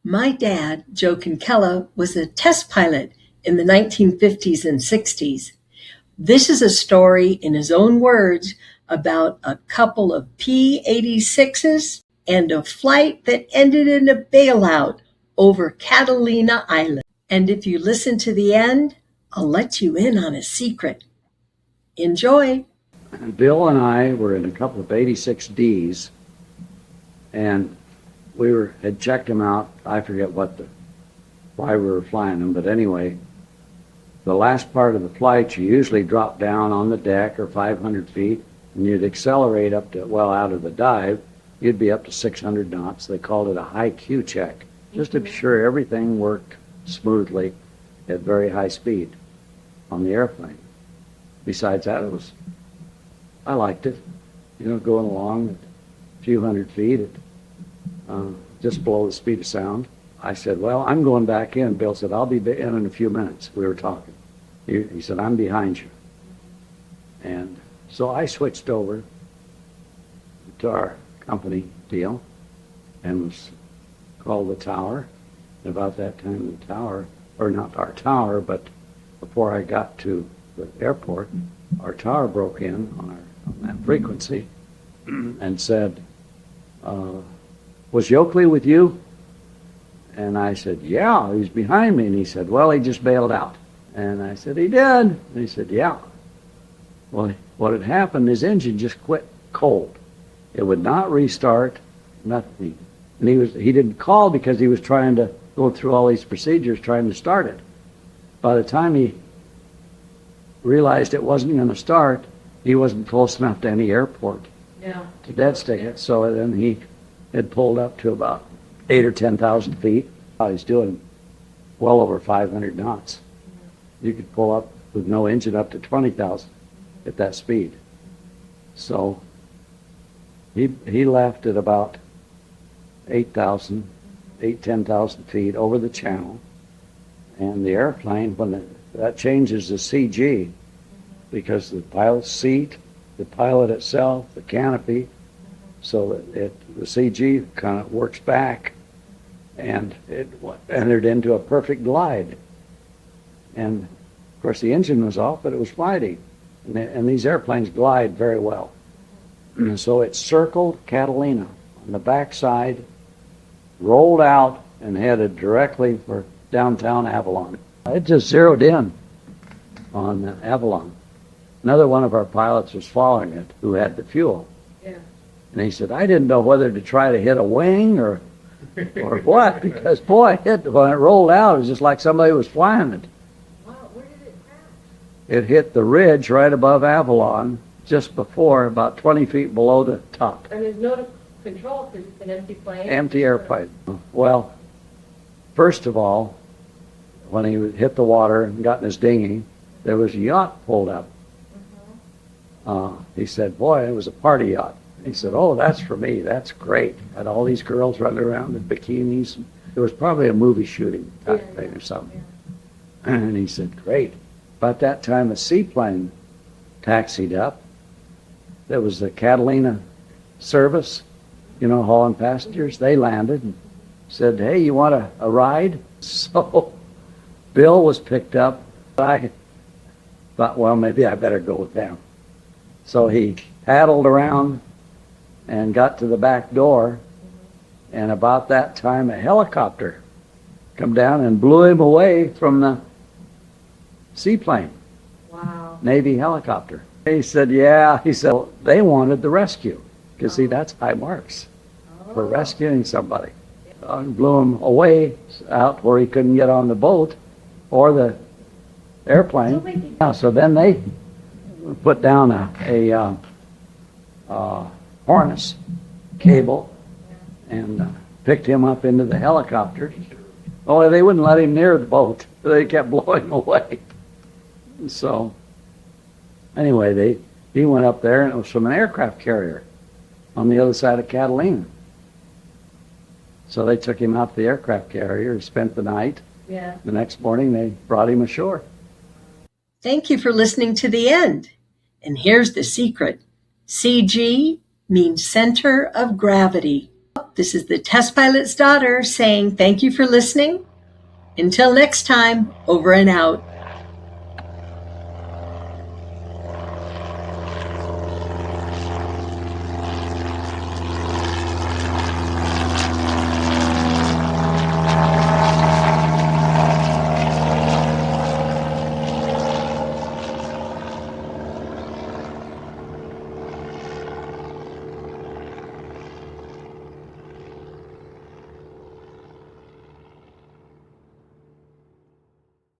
My dad, Joe Kinkella, was a test pilot in the 1950s and 60s. This is a story, in his own words, about a couple of P86s and a flight that ended in a bailout over Catalina Island. And if you listen to the end, I'll let you in on a secret. Enjoy. Bill and I were in a couple of 86Ds, and had checked them out. I forget why we were flying them, but anyway, the last part of the flight, you usually drop down on the deck or 500 feet, and you'd accelerate up to, out of the dive, you'd be up to 600 knots. They called it a high Q check, just to be sure everything worked smoothly at very high speed on the airplane. Besides that, I liked it, going along at a few hundred feet at just below the speed of sound. I said, well, I'm going back in. Bill said, I'll be in a few minutes. We were talking. He said, I'm behind you. And so I switched over to our company deal and was called the tower. And about that time, the tower, or not our tower, but before I got to the airport, our tower broke in on that frequency and said, was Yoakley with you? And I said, yeah, he's behind me. And he said, well, he just bailed out. And I said, he did? And he said, yeah. Well, what had happened, his engine just quit cold. It would not restart, nothing. And he didn't call because he was trying to go through all these procedures trying to start it. By the time he realized it wasn't going to start, he wasn't close enough to any airport to dead stick it. So then he had pulled up to about 8,000 or 10,000 feet. He's doing well over 500 knots. You could pull up with no engine up to 20,000 at that speed. So he left at about 10,000 feet over the channel. And the airplane, that changes the CG, because the pilot's seat, the pilot itself, the canopy, so that the CG kind of works back, and it entered into a perfect glide. And of course the engine was off, but it was gliding, and these airplanes glide very well. And so it circled Catalina on the backside, rolled out, and headed directly for downtown Avalon. It just zeroed in on Avalon. Another one of our pilots was following it, who had the fuel. Yeah. And he said, I didn't know whether to try to hit a wing or what, because boy, when it rolled out, it was just like somebody was flying it. Wow, where did it crash? It hit the ridge right above Avalon, just before, about 20 feet below the top. And there's no control because it's an empty plane? Empty airplane. Well, first of all, when he hit the water and got in his dinghy, there was a yacht pulled up. He said, boy, it was a party yacht. He said, oh, that's for me. That's great. Had all these girls running around in bikinis. It was probably a movie shooting type thing or something. Yeah. And he said, great. About that time, a seaplane taxied up. There was the Catalina service, hauling passengers. They landed and said, hey, you want a ride? So Bill was picked up. I thought, well, maybe I better go with them. So he paddled around and got to the back door, and about that time a helicopter come down and blew him away from the seaplane. Wow. Navy helicopter. He said, yeah. He said, well, they wanted the rescue, because see, that's high marks for rescuing somebody. Blew him away out where he couldn't get on the boat or the airplane. So then they put down a harness cable and picked him up into the helicopter. Only they wouldn't let him near the boat. They kept blowing him away. So anyway, he went up there, and it was from an aircraft carrier on the other side of Catalina. So they took him out to the aircraft carrier. He spent the night. Yeah. The next morning, they brought him ashore. Thank you for listening to the end. And here's the secret. CG means center of gravity. This is the test pilot's daughter saying thank you for listening. Until next time, over and out.